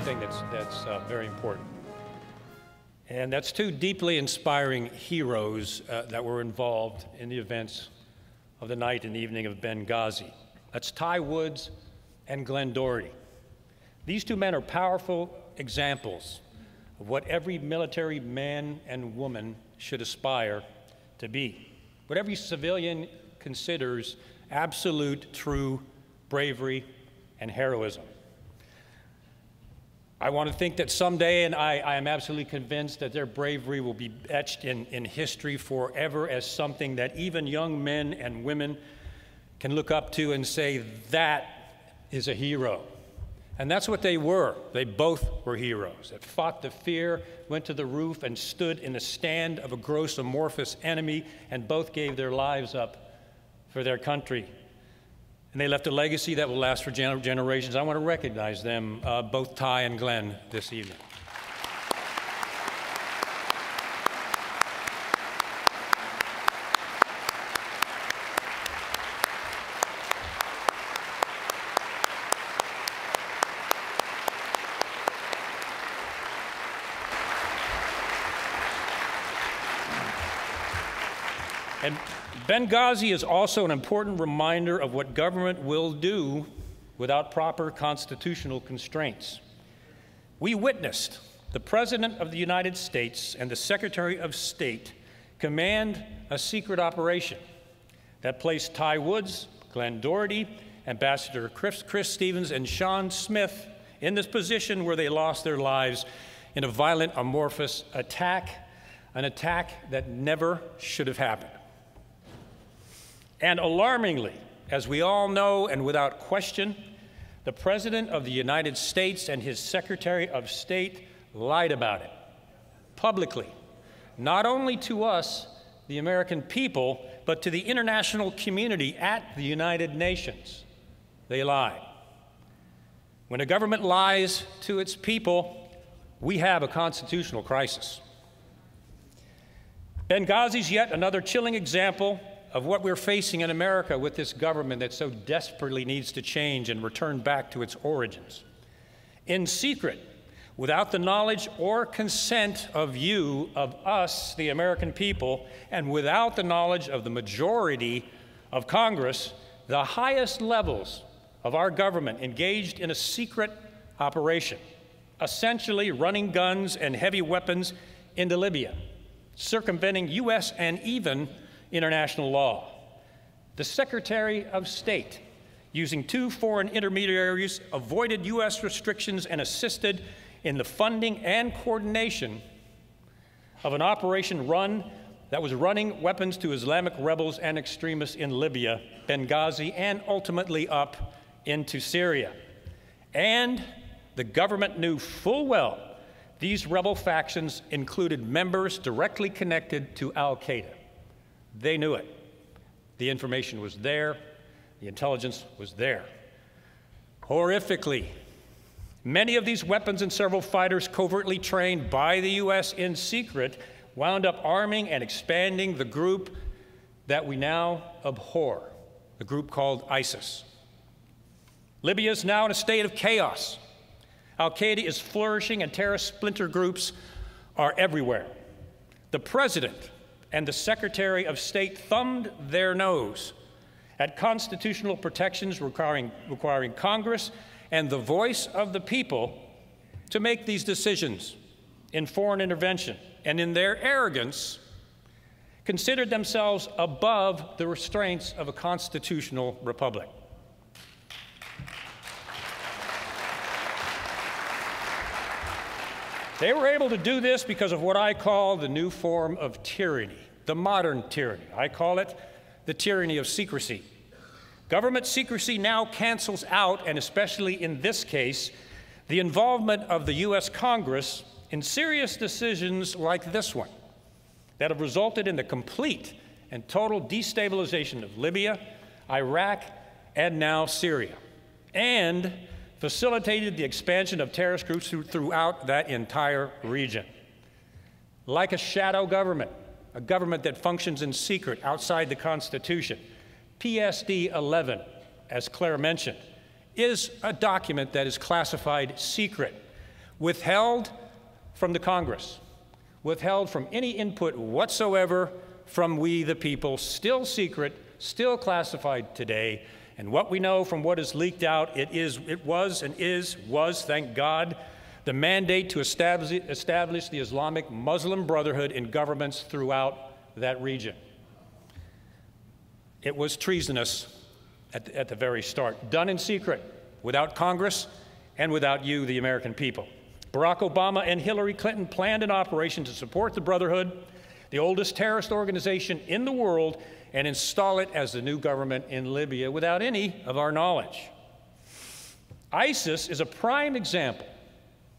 one thing that's very important. And that's two deeply inspiring heroes that were involved in the events of the night and evening of Benghazi. That's Ty Woods and Glenn Doherty. These two men are powerful examples of what every military man and woman should aspire to be, what every civilian considers absolute, true bravery and heroism. I want to think that someday, and I am absolutely convinced that their bravery will be etched in history forever as something that even young men and women can look up to and say, that is a hero. And that's what they were. They both were heroes that fought the fear, went to the roof, and stood in the stand of a gross, amorphous enemy, and both gave their lives up for their country. And they left a legacy that will last for generations. I want to recognize them, both Ty and Glenn, this evening. And Benghazi is also an important reminder of what government will do without proper constitutional constraints. We witnessed the President of the United States and the Secretary of State command a secret operation that placed Ty Woods, Glenn Doherty, Ambassador Chris Stevens, and Sean Smith in this position where they lost their lives in a violent, amorphous attack, an attack that never should have happened. And alarmingly, as we all know and without question, the President of the United States and his Secretary of State lied about it publicly, not only to us, the American people, but to the international community at the United Nations. They lied. When a government lies to its people, we have a constitutional crisis. Benghazi is yet another chilling example of what we're facing in America with this government that so desperately needs to change and return back to its origins. In secret, without the knowledge or consent of you, of us, the American people, and without the knowledge of the majority of Congress, the highest levels of our government engaged in a secret operation, essentially running guns and heavy weapons into Libya, circumventing U.S. and even international law. The Secretary of State, using two foreign intermediaries, avoided U.S. restrictions and assisted in the funding and coordination of an operation that was running weapons to Islamic rebels and extremists in Libya, Benghazi, and ultimately up into Syria. And the government knew full well these rebel factions included members directly connected to al-Qaeda. They knew it. The information was there. The intelligence was there. Horrifically, many of these weapons and several fighters covertly trained by the U.S. in secret wound up arming and expanding the group that we now abhor, the group called ISIS. Libya is now in a state of chaos. Al-Qaeda is flourishing and terrorist splinter groups are everywhere. The President and the Secretary of State thumbed their nose at constitutional protections requiring Congress and the voice of the people to make these decisions in foreign intervention, and in their arrogance, considered themselves above the restraints of a constitutional republic. They were able to do this because of what I call the new form of tyranny, the modern tyranny. I call it the tyranny of secrecy. Government secrecy now cancels out, and especially in this case, the involvement of the U.S. Congress in serious decisions like this one that have resulted in the complete and total destabilization of Libya, Iraq, and now Syria, and facilitated the expansion of terrorist groups throughout that entire region. Like a shadow government, a government that functions in secret outside the Constitution, PSD 11, as Claire mentioned, is a document that is classified secret, withheld from the Congress, withheld from any input whatsoever from we the people, still secret, still classified today. And what we know from what is leaked out, it was, thank God, the mandate to establish the Islamic Muslim Brotherhood in governments throughout that region. It was treasonous at the very start, done in secret, without Congress and without you, the American people. Barack Obama and Hillary Clinton planned an operation to support the Brotherhood, the oldest terrorist organization in the world, and install it as the new government in Libya without any of our knowledge. ISIS is a prime example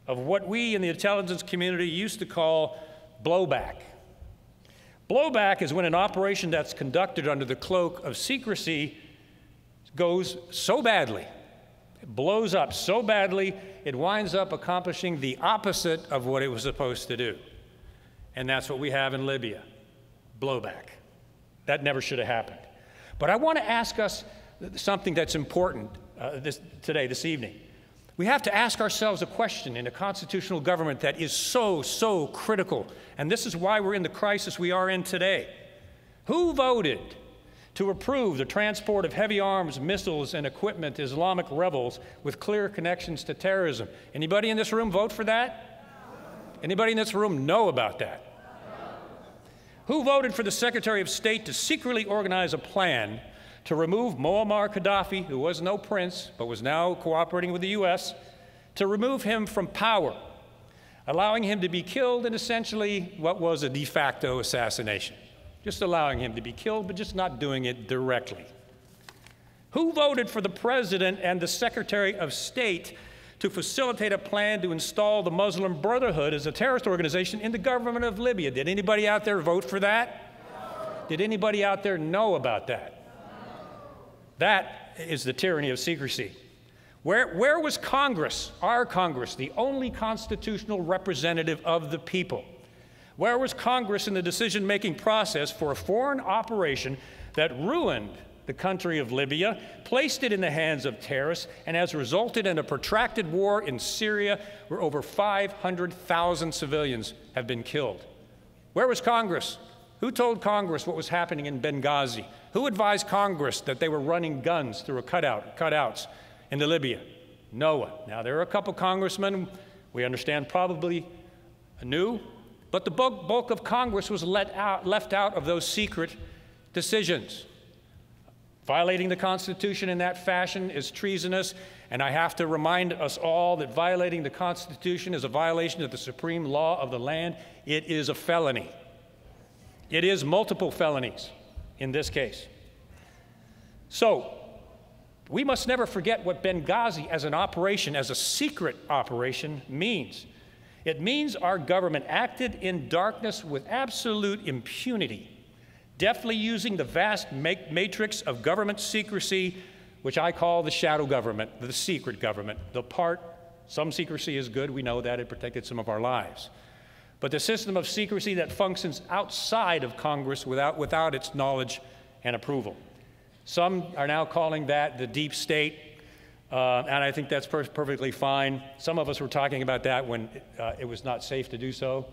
of what we in the intelligence community used to call blowback. Blowback is when an operation that's conducted under the cloak of secrecy goes so badly, it blows up so badly, it winds up accomplishing the opposite of what it was supposed to do. And that's what we have in Libya, blowback. That never should have happened. But I want to ask us something that's important this evening. We have to ask ourselves a question in a constitutional government that is so critical. And this is why we're in the crisis we are in today. Who voted to approve the transport of heavy arms, missiles, and equipment to Islamic rebels with clear connections to terrorism? Anybody in this room vote for that? Anybody in this room know about that? Who voted for the Secretary of State to secretly organize a plan to remove Muammar Gaddafi, who was no prince but was now cooperating with the U.S., to remove him from power, allowing him to be killed in essentially what was a de facto assassination? Just allowing him to be killed, but just not doing it directly. Who voted for the President and the Secretary of State to facilitate a plan to install the Muslim Brotherhood as a terrorist organization in the government of Libya? Did anybody out there vote for that? No. Did anybody out there know about that? No. That is the tyranny of secrecy. Where was Congress, our Congress, the only constitutional representative of the people? Where was Congress in the decision-making process for a foreign operation that ruined the country of Libya, placed it in the hands of terrorists, and has resulted in a protracted war in Syria where over 500,000 civilians have been killed? Where was Congress? Who told Congress what was happening in Benghazi? Who advised Congress that they were running guns through cutouts into Libya? No one. Now, there are a couple congressmen we understand probably knew, but the bulk of Congress was left out of those secret decisions. Violating the Constitution in that fashion is treasonous, and I have to remind us all that violating the Constitution is a violation of the supreme law of the land. It is a felony. It is multiple felonies in this case. So, we must never forget what Benghazi as an operation, as a secret operation, means. It means our government acted in darkness with absolute impunity, deftly using the vast matrix of government secrecy, which I call the shadow government, the secret government. Some secrecy is good, we know that, it protected some of our lives. But the system of secrecy that functions outside of Congress without its knowledge and approval. Some are now calling that the deep state, and I think that's perfectly fine. Some of us were talking about that when it was not safe to do so.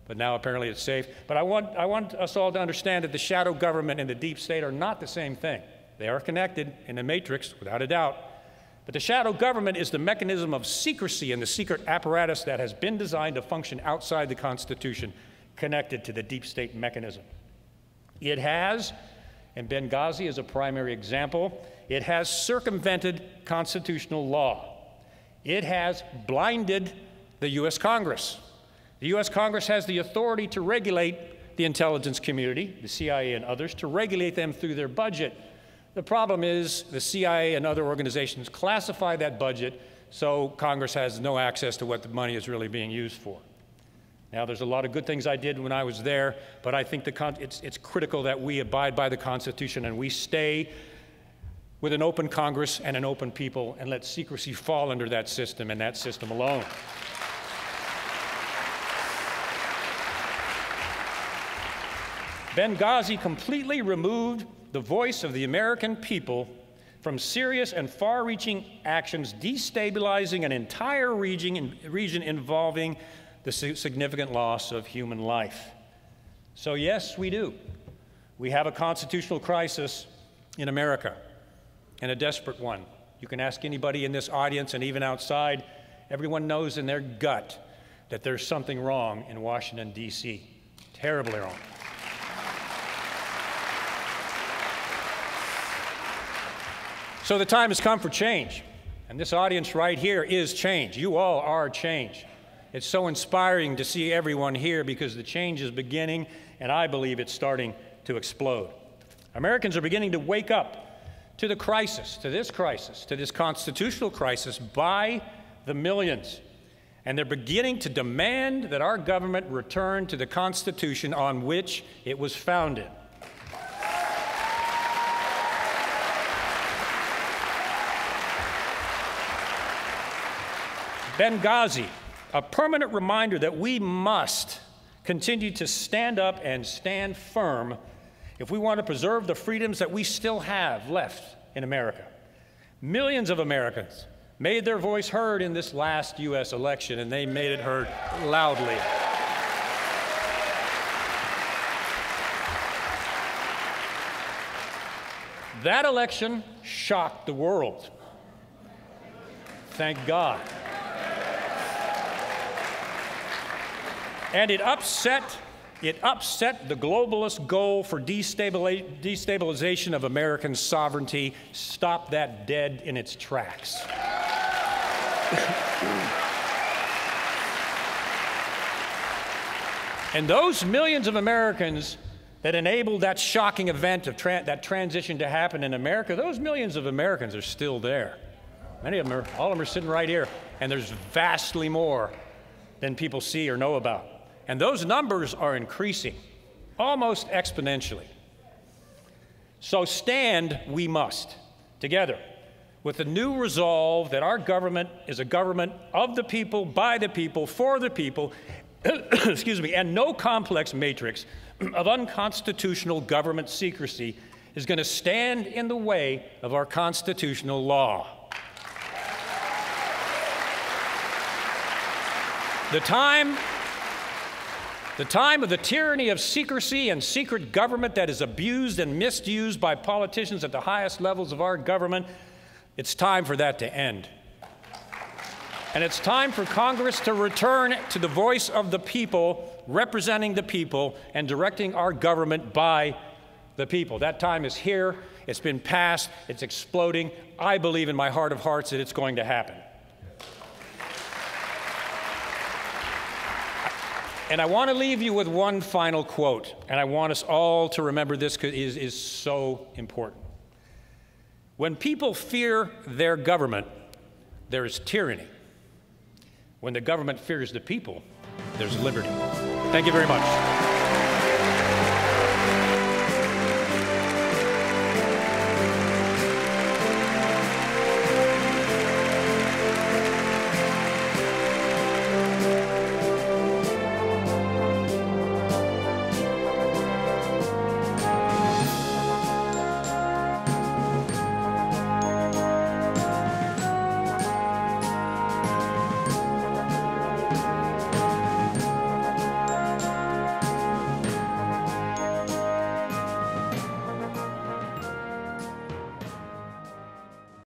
But now apparently it's safe. But I want us all to understand that the shadow government and the deep state are not the same thing. They are connected in a matrix, without a doubt. But the shadow government is the mechanism of secrecy and the secret apparatus that has been designed to function outside the Constitution, connected to the deep state mechanism. It has, and Benghazi is a primary example, it has circumvented constitutional law. It has blinded the U.S. Congress. The U.S. Congress has the authority to regulate the intelligence community, the CIA and others, to regulate them through their budget. The problem is the CIA and other organizations classify that budget so Congress has no access to what the money is really being used for. Now, there's a lot of good things I did when I was there, but I think it's critical that we abide by the Constitution and we stay with an open Congress and an open people and let secrecy fall under that system and that system alone. Benghazi completely removed the voice of the American people from serious and far-reaching actions destabilizing an entire region involving the significant loss of human life. So yes, we do. We have a constitutional crisis in America, and a desperate one. You can ask anybody in this audience and even outside, everyone knows in their gut that there's something wrong in Washington, D.C. Terribly wrong. So the time has come for change, and this audience right here is change. You all are change. It's so inspiring to see everyone here because the change is beginning, and I believe it's starting to explode. Americans are beginning to wake up to the crisis, to this constitutional crisis by the millions. And they're beginning to demand that our government return to the Constitution on which it was founded. Benghazi, a permanent reminder that we must continue to stand up and stand firm if we want to preserve the freedoms that we still have left in America. Millions of Americans made their voice heard in this last U.S. election, and they made it heard loudly. That election shocked the world. Thank God. And it upset the globalist goal for destabilization of American sovereignty. Stop that dead in its tracks. And those millions of Americans that enabled that shocking event of that transition to happen in America, those millions of Americans are still there. Many of them all of them are sitting right here, and there's vastly more than people see or know about. And those numbers are increasing, almost exponentially. So stand we must, together, with a new resolve that our government is a government of the people, by the people, for the people, excuse me, and no complex matrix of unconstitutional government secrecy is going to stand in the way of our constitutional law. The time of the tyranny of secrecy and secret government that is abused and misused by politicians at the highest levels of our government, it's time for that to end. And it's time for Congress to return to the voice of the people, representing the people, and directing our government by the people. That time is here. It's been passed. It's exploding. I believe in my heart of hearts that it's going to happen. And I want to leave you with one final quote, and I want us all to remember this because it is so important. When people fear their government, there is tyranny. When the government fears the people, there's liberty. Thank you very much.